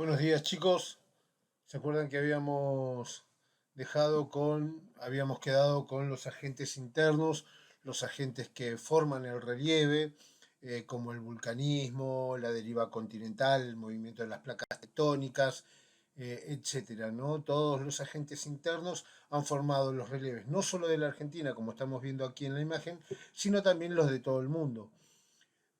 Buenos días, chicos. ¿Se acuerdan que habíamos quedado con los agentes internos, los agentes que forman el relieve, como el vulcanismo, la deriva continental, el movimiento de las placas tectónicas, etcétera, ¿no? Todos los agentes internos han formado los relieves, no solo de la Argentina, como estamos viendo aquí en la imagen, sino también los de todo el mundo.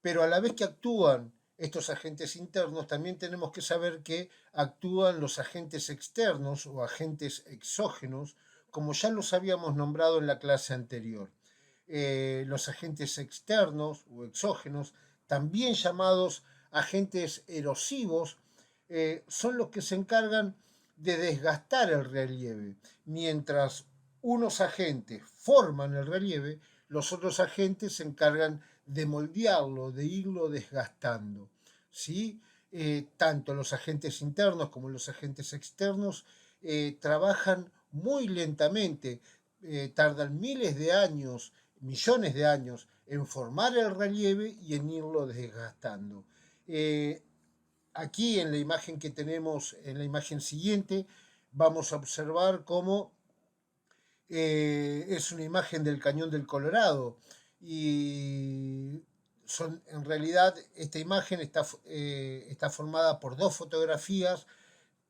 Pero a la vez que actúan estos agentes internos, también tenemos que saber que actúan los agentes externos o agentes exógenos, como ya los habíamos nombrado en la clase anterior. Los agentes externos o exógenos, también llamados agentes erosivos, son los que se encargan de desgastar el relieve. Mientras unos agentes forman el relieve, los otros agentes se encargan de moldearlo, de irlo desgastando. ¿Sí? Tanto los agentes internos como los agentes externos trabajan muy lentamente, tardan miles de años, millones de años en formar el relieve y en irlo desgastando. Aquí en la imagen que tenemos, en la imagen siguiente, vamos a observar cómo es una imagen del Cañón del Colorado y en realidad esta imagen está formada por dos fotografías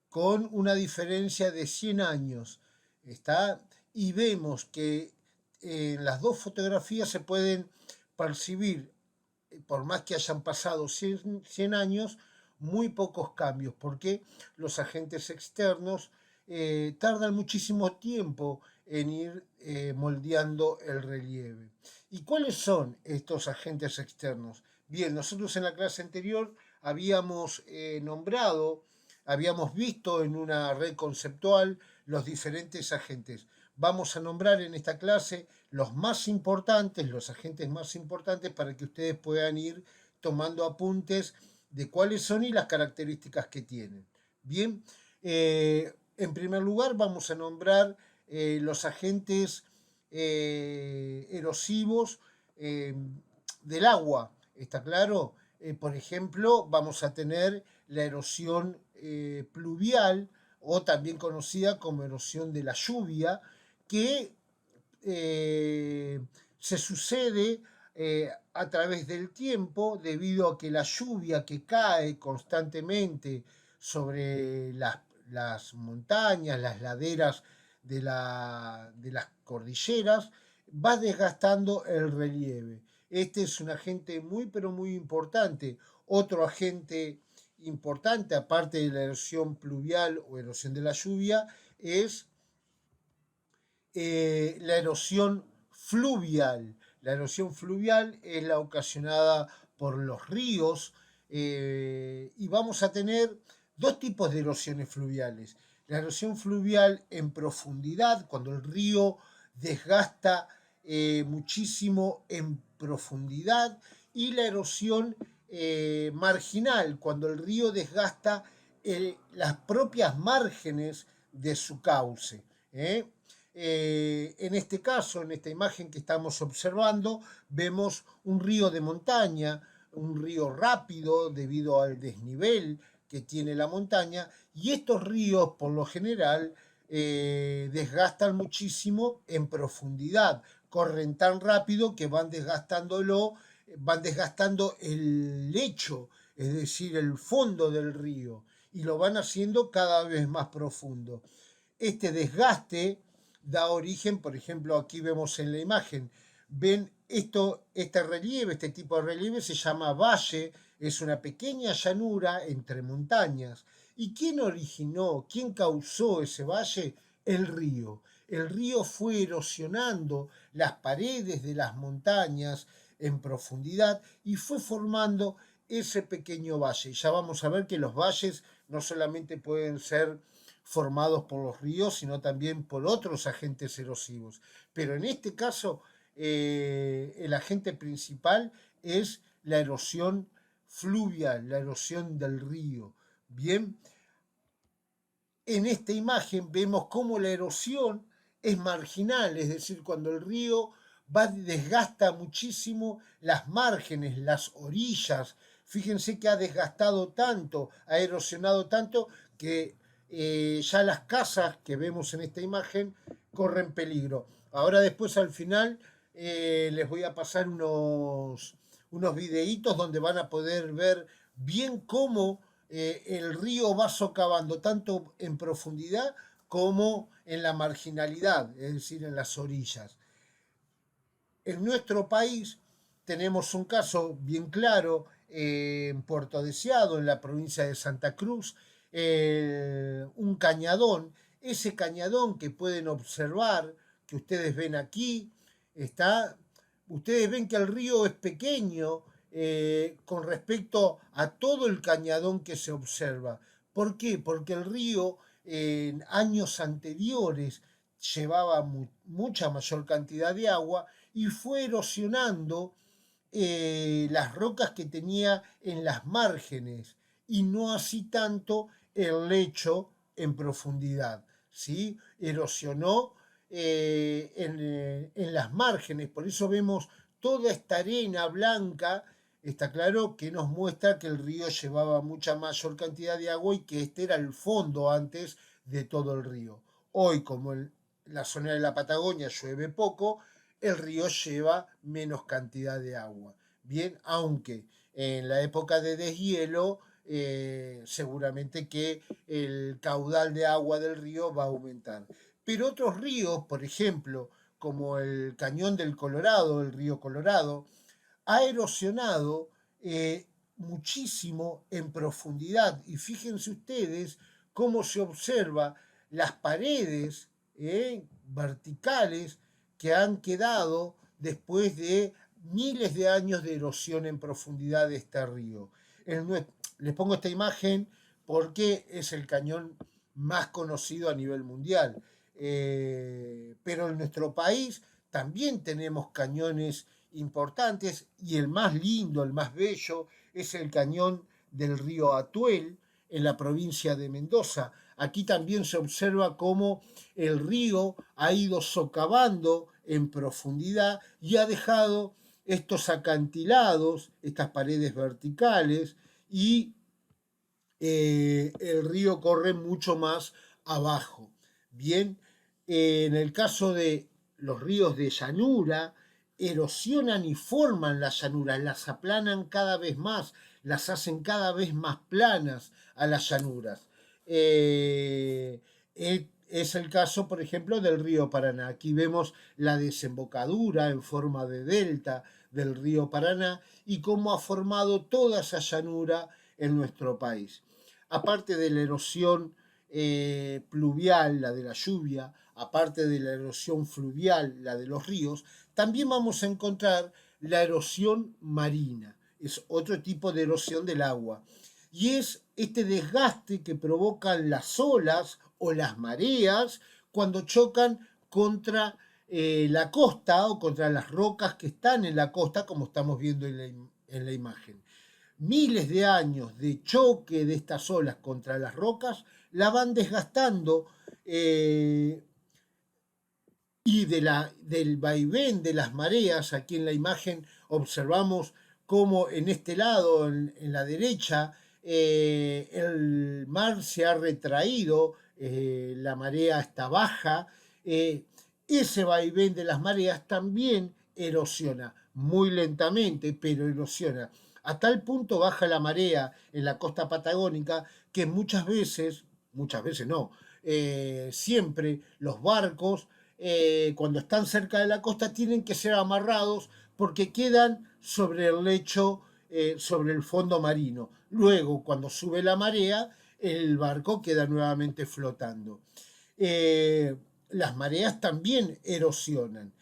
con una diferencia de 100 años. ¿Está? Y vemos que en las dos fotografías se pueden percibir, por más que hayan pasado 100 años, muy pocos cambios, porque los agentes externos tardan muchísimo tiempo en ir moldeando el relieve. ¿Y cuáles son estos agentes externos? Bien, nosotros en la clase anterior habíamos habíamos visto en una red conceptual los diferentes agentes. Vamos a nombrar en esta clase los más importantes, los agentes más importantes, para que ustedes puedan ir tomando apuntes de cuáles son y las características que tienen. Bien, en primer lugar vamos a nombrar los agentes erosivos del agua. ¿Está claro? Por ejemplo, vamos a tener la erosión pluvial, o también conocida como erosión de la lluvia, que se sucede a través del tiempo debido a que la lluvia que cae constantemente sobre las montañas, las laderas de las cordilleras, va desgastando el relieve. Este es un agente muy, pero muy importante. Otro agente importante, aparte de la erosión pluvial o erosión de la lluvia, es la erosión fluvial. La erosión fluvial es la ocasionada por los ríos y vamos a tener dos tipos de erosiones fluviales. La erosión fluvial en profundidad, cuando el río desgasta muchísimo en profundidad, y la erosión marginal, cuando el río desgasta las propias márgenes de su cauce. En este caso, en esta imagen que estamos observando, vemos un río de montaña, un río rápido debido al desnivel que tiene la montaña, y estos ríos por lo general desgastan muchísimo en profundidad, corren tan rápido que van desgastando el lecho, es decir, el fondo del río, y lo van haciendo cada vez más profundo. Este desgaste da origen, por ejemplo, aquí vemos en la imagen, ven este relieve, este tipo de relieve se llama valle, es una pequeña llanura entre montañas. ¿Y quién originó, quién causó ese valle? El río. El río fue erosionando las paredes de las montañas en profundidad y fue formando ese pequeño valle. Ya vamos a ver que los valles no solamente pueden ser formados por los ríos, sino también por otros agentes erosivos. Pero en este caso, el agente principal es la erosión fluvial, la erosión del río. Bien, en esta imagen vemos cómo la erosión es marginal, es decir, cuando el río desgasta muchísimo las márgenes, las orillas, Fíjense que ha desgastado tanto, ha erosionado tanto que ya las casas que vemos en esta imagen corren peligro. Ahora después al final les voy a pasar unos videitos donde van a poder ver bien cómo el río va socavando tanto en profundidad como en la marginalidad, es decir, en las orillas. En nuestro país tenemos un caso bien claro en Puerto Deseado, en la provincia de Santa Cruz, un cañadón. Ese cañadón que pueden observar, que ustedes ven aquí, está, ustedes ven que el río es pequeño con respecto a todo el cañadón que se observa. ¿Por qué? Porque el río en años anteriores llevaba mucha mayor cantidad de agua y fue erosionando las rocas que tenía en las márgenes y no así tanto el lecho en profundidad. ¿Sí? Erosionó en las márgenes, por eso vemos toda esta arena blanca. Está claro que nos muestra que el río llevaba mucha mayor cantidad de agua y que este era el fondo antes de todo el río. Hoy, como en la zona de la Patagonia llueve poco, el río lleva menos cantidad de agua. Bien, aunque en la época de deshielo seguramente que el caudal de agua del río va a aumentar. Pero otros ríos, por ejemplo, como el Cañón del Colorado, el río Colorado, ha erosionado muchísimo en profundidad. Y fíjense ustedes cómo se observa las paredes verticales que han quedado después de miles de años de erosión en profundidad de este río. Les pongo esta imagen porque es el cañón más conocido a nivel mundial. Pero en nuestro país también tenemos cañones importantes y el más lindo, el más bello, es el cañón del río Atuel en la provincia de Mendoza. Aquí también se observa cómo el río ha ido socavando en profundidad y ha dejado estos acantilados, estas paredes verticales, y el río corre mucho más abajo. Bien, en el caso de los ríos de llanura, erosionan y forman las llanuras, las aplanan cada vez más, las hacen cada vez más planas a las llanuras. Es el caso, por ejemplo, del río Paraná. Aquí vemos la desembocadura en forma de delta del río Paraná y cómo ha formado toda esa llanura en nuestro país. Aparte de la erosión pluvial, la de la lluvia, aparte de la erosión fluvial, la de los ríos, también vamos a encontrar la erosión marina. Es otro tipo de erosión del agua. Y es este desgaste que provocan las olas o las mareas cuando chocan contra la costa o contra las rocas que están en la costa, como estamos viendo en la imagen. Miles de años de choque de estas olas contra las rocas la van desgastando y del vaivén de las mareas. Aquí en la imagen observamos cómo en este lado, en la derecha, el mar se ha retraído, la marea está baja. Ese vaivén de las mareas también erosiona, muy lentamente, pero erosiona. A tal punto baja la marea en la costa patagónica que muchas veces no, siempre los barcos cuando están cerca de la costa tienen que ser amarrados porque quedan sobre el lecho, sobre el fondo marino. Luego, cuando sube la marea, el barco queda nuevamente flotando. Las mareas también erosionan.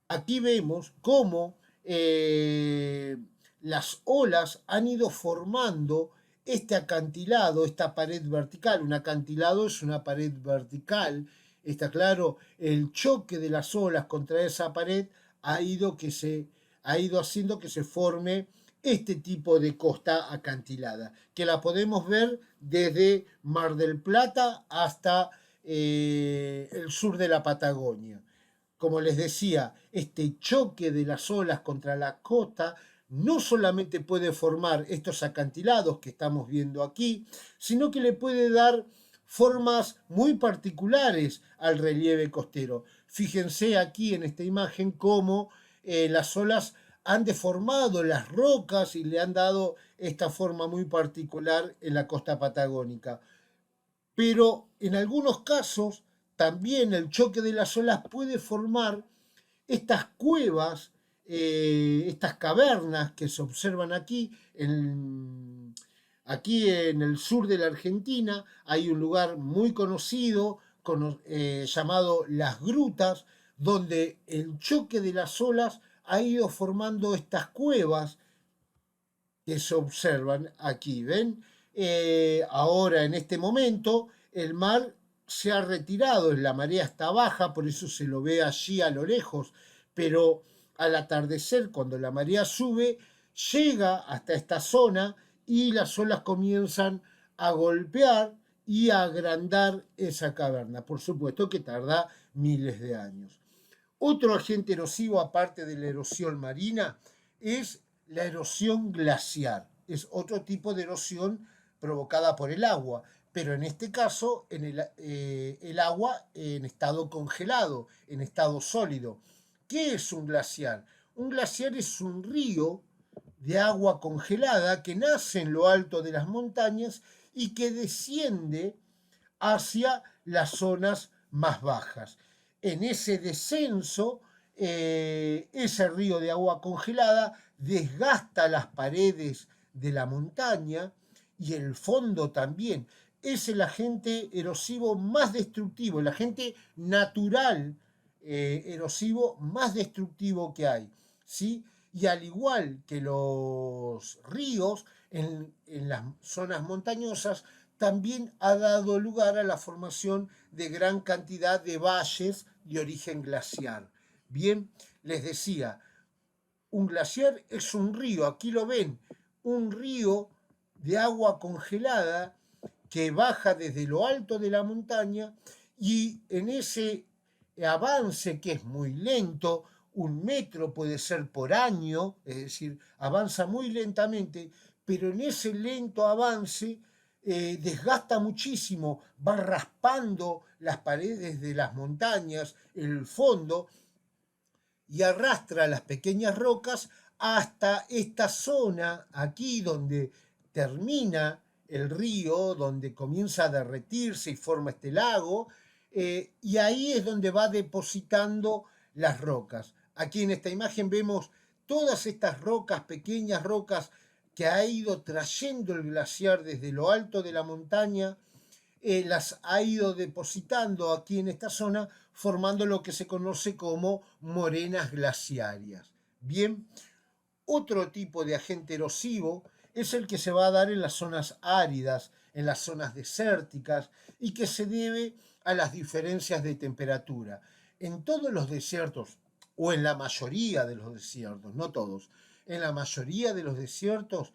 Aquí vemos cómo las olas han ido formando este acantilado, esta pared vertical. Un acantilado es una pared vertical. Está claro, el choque de las olas contra esa pared ha ido haciendo que se forme este tipo de costa acantilada, que la podemos ver desde Mar del Plata hasta el sur de la Patagonia. Como les decía, este choque de las olas contra la costa no solamente puede formar estos acantilados que estamos viendo aquí, sino que le puede dar formas muy particulares al relieve costero. Fíjense aquí en esta imagen cómo las olas han deformado las rocas y le han dado esta forma muy particular en la costa patagónica. Pero en algunos casos también el choque de las olas puede formar estas cuevas, estas cavernas que se observan aquí. Aquí en el sur de la Argentina hay un lugar muy conocido llamado Las Grutas, donde el choque de las olas ha ido formando estas cuevas que se observan aquí. ¿Ven? Ahora, en este momento, el mar se ha retirado, la marea está baja, por eso se lo ve allí a lo lejos, pero al atardecer, cuando la marea sube, llega hasta esta zona y las olas comienzan a golpear y a agrandar esa caverna. Por supuesto que tarda miles de años. Otro agente erosivo, aparte de la erosión marina, es la erosión glaciar. Es otro tipo de erosión provocada por el agua, pero en este caso el agua en estado congelado, en estado sólido. ¿Qué es un glaciar? Un glaciar es un río de agua congelada que nace en lo alto de las montañas y que desciende hacia las zonas más bajas. En ese descenso, ese río de agua congelada desgasta las paredes de la montaña y el fondo también. Es el agente erosivo más destructivo, el agente natural erosivo más destructivo que hay. ¿Sí? Y al igual que los ríos, en las zonas montañosas también ha dado lugar a la formación de gran cantidad de valles de origen glaciar. Bien, les decía, un glaciar es un río, aquí lo ven, un río de agua congelada que baja desde lo alto de la montaña y en ese avance que es muy lento, 1 metro puede ser por año, es decir, avanza muy lentamente, pero en ese lento avance desgasta muchísimo, va raspando las paredes de las montañas, el fondo, y arrastra las pequeñas rocas hasta esta zona aquí donde termina el río, donde comienza a derretirse y forma este lago, y ahí es donde va depositando las rocas. Aquí en esta imagen vemos todas estas rocas, pequeñas rocas que ha ido trayendo el glaciar desde lo alto de la montaña, las ha ido depositando aquí en esta zona, formando lo que se conoce como morenas glaciarias. Bien, otro tipo de agente erosivo es el que se va a dar en las zonas áridas, en las zonas desérticas, y que se debe a las diferencias de temperatura. En todos los desiertos, o en la mayoría de los desiertos, no todos, en la mayoría de los desiertos,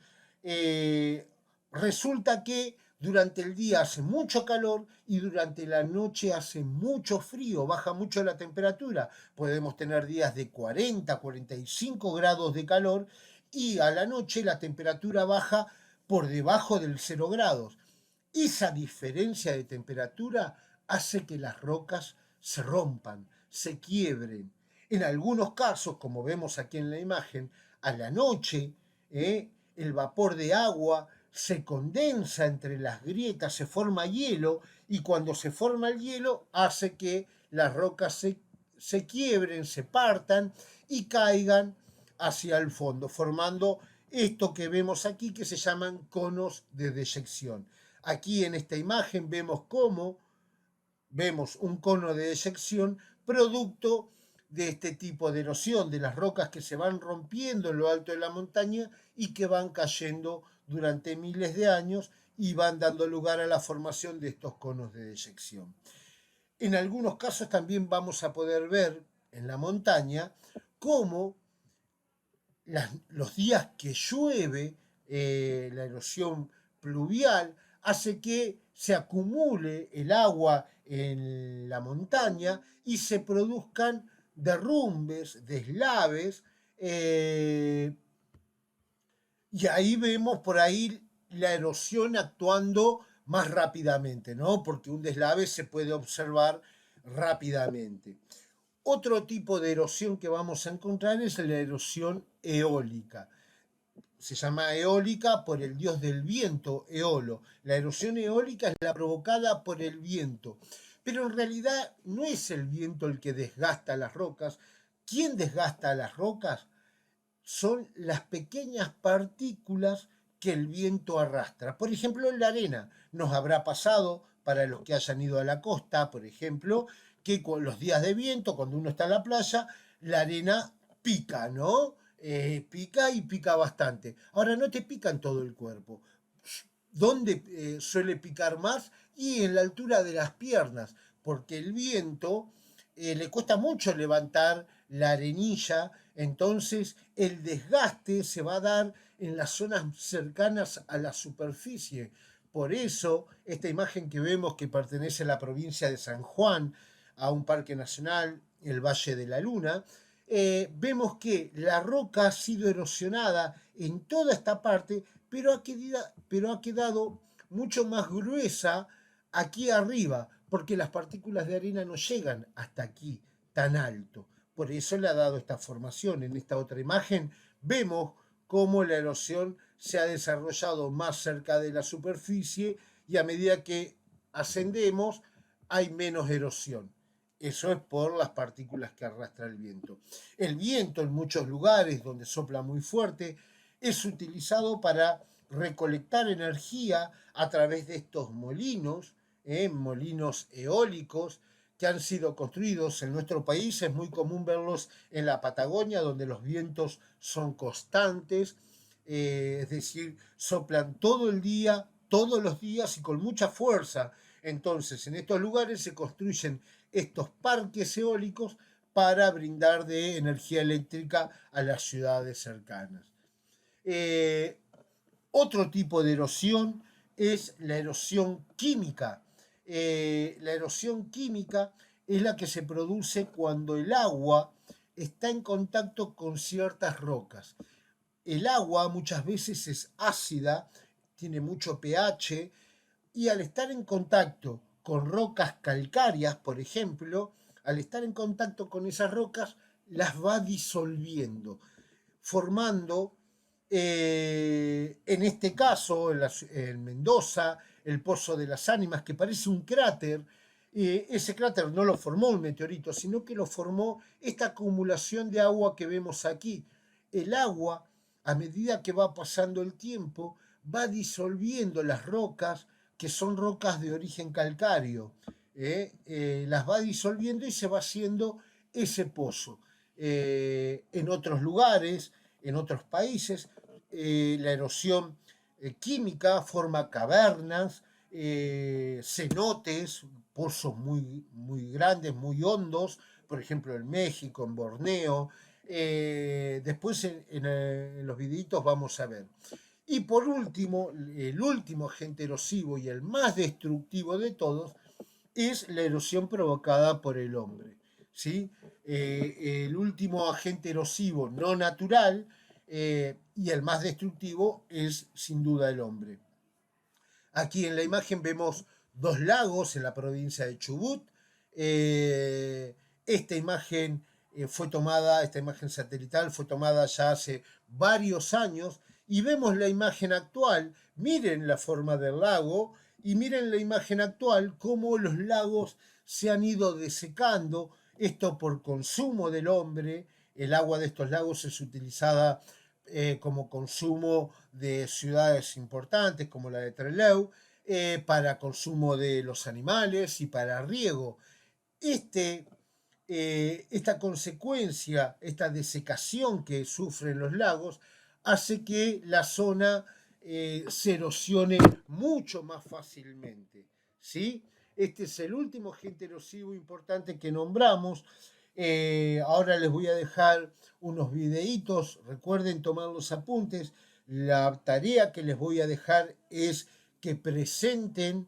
resulta que durante el día hace mucho calor y durante la noche hace mucho frío, baja mucho la temperatura. Podemos tener días de 40, 45 grados de calor y a la noche la temperatura baja por debajo del 0 grados. Esa diferencia de temperatura hace que las rocas se rompan, se quiebren. En algunos casos, como vemos aquí en la imagen, a la noche el vapor de agua se condensa entre las grietas, se forma hielo y cuando se forma el hielo hace que las rocas se quiebren, se partan y caigan hacia el fondo, formando esto que vemos aquí que se llaman conos de deyección. Aquí en esta imagen vemos un cono de deyección producto de este tipo de erosión, de las rocas que se van rompiendo en lo alto de la montaña y que van cayendo durante miles de años y van dando lugar a la formación de estos conos de deyección. En algunos casos también vamos a poder ver en la montaña cómo los días que llueve, la erosión pluvial hace que se acumule el agua en la montaña y se produzcan derrumbes, deslaves, Y ahí vemos por ahí la erosión actuando más rápidamente, ¿no? Porque un deslave se puede observar rápidamente. Otro tipo de erosión que vamos a encontrar es la erosión eólica. Se llama eólica por el dios del viento, Eolo. La erosión eólica es la provocada por el viento, pero en realidad no es el viento el que desgasta las rocas. ¿Quién desgasta las rocas? Son las pequeñas partículas que el viento arrastra. Por ejemplo, en la arena nos habrá pasado, para los que hayan ido a la costa, por ejemplo, que con los días de viento, cuando uno está en la playa, la arena pica, ¿no? Pica y pica bastante. Ahora no te pica en todo el cuerpo. ¿Dónde suele picar más? Y en la altura de las piernas, porque el viento le cuesta mucho levantar la arenilla, entonces el desgaste se va a dar en las zonas cercanas a la superficie. Por eso, esta imagen que vemos que pertenece a la provincia de San Juan, a un parque nacional, el Valle de la Luna, vemos que la roca ha sido erosionada en toda esta parte, pero ha quedado mucho más gruesa aquí arriba, porque las partículas de arena no llegan hasta aquí tan alto. Por eso le ha dado esta formación. En esta otra imagen vemos cómo la erosión se ha desarrollado más cerca de la superficie y a medida que ascendemos hay menos erosión. Eso es por las partículas que arrastra el viento. El viento en muchos lugares donde sopla muy fuerte es utilizado para recolectar energía a través de estos molinos, molinos eólicos que han sido construidos en nuestro país. Es muy común verlos en la Patagonia, donde los vientos son constantes, es decir, soplan todo el día, todos los días y con mucha fuerza. Entonces, en estos lugares se construyen estos parques eólicos para brindar de energía eléctrica a las ciudades cercanas. Eh, Otro tipo de erosión es la erosión química. La erosión química es la que se produce cuando el agua está en contacto con ciertas rocas. El agua muchas veces es ácida, tiene mucho pH, y al estar en contacto con rocas calcáreas, por ejemplo, al estar en contacto con esas rocas, las va disolviendo, formando, en este caso, en Mendoza, el Pozo de las Ánimas, que parece un cráter. Ese cráter no lo formó un meteorito, sino que lo formó esta acumulación de agua que vemos aquí. El agua, a medida que va pasando el tiempo, va disolviendo las rocas, que son rocas de origen calcáreo. Las va disolviendo y se va haciendo ese pozo. En otros lugares, en otros países, la erosión química forma cavernas, cenotes, pozos muy, muy grandes, muy hondos, por ejemplo en México, en Borneo. Después en los videitos vamos a ver. Y por último, el último agente erosivo y el más destructivo de todos es la erosión provocada por el hombre. ¿Sí? El último agente erosivo no natural y el más destructivo es sin duda el hombre. Aquí en la imagen vemos dos lagos en la provincia de Chubut. Esta imagen esta imagen satelital fue tomada ya hace varios años y vemos la imagen actual. Miren la forma del lago y miren la imagen actual, cómo los lagos se han ido desecando, esto por consumo del hombre. El agua de estos lagos es utilizada como consumo de ciudades importantes como la de Trelew, para consumo de los animales y para riego. Esta consecuencia, esta desecación que sufren los lagos, hace que la zona se erosione mucho más fácilmente. ¿Sí? Este es el último agente erosivo importante que nombramos. Ahora les voy a dejar unos videitos, recuerden tomar los apuntes. La tarea que les voy a dejar es que presenten,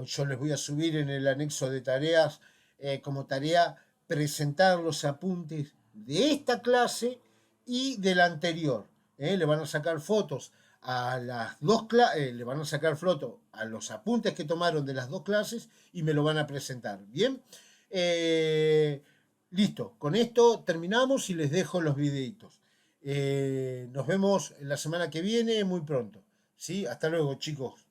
yo les voy a subir en el anexo de tareas como tarea presentar los apuntes de esta clase y de la anterior. Le van a sacar fotos a las le van a sacar foto a los apuntes que tomaron de las dos clases y me lo van a presentar. Bien, listo, con esto terminamos y les dejo los videitos. Nos vemos la semana que viene muy pronto. ¿Sí? Hasta luego, chicos.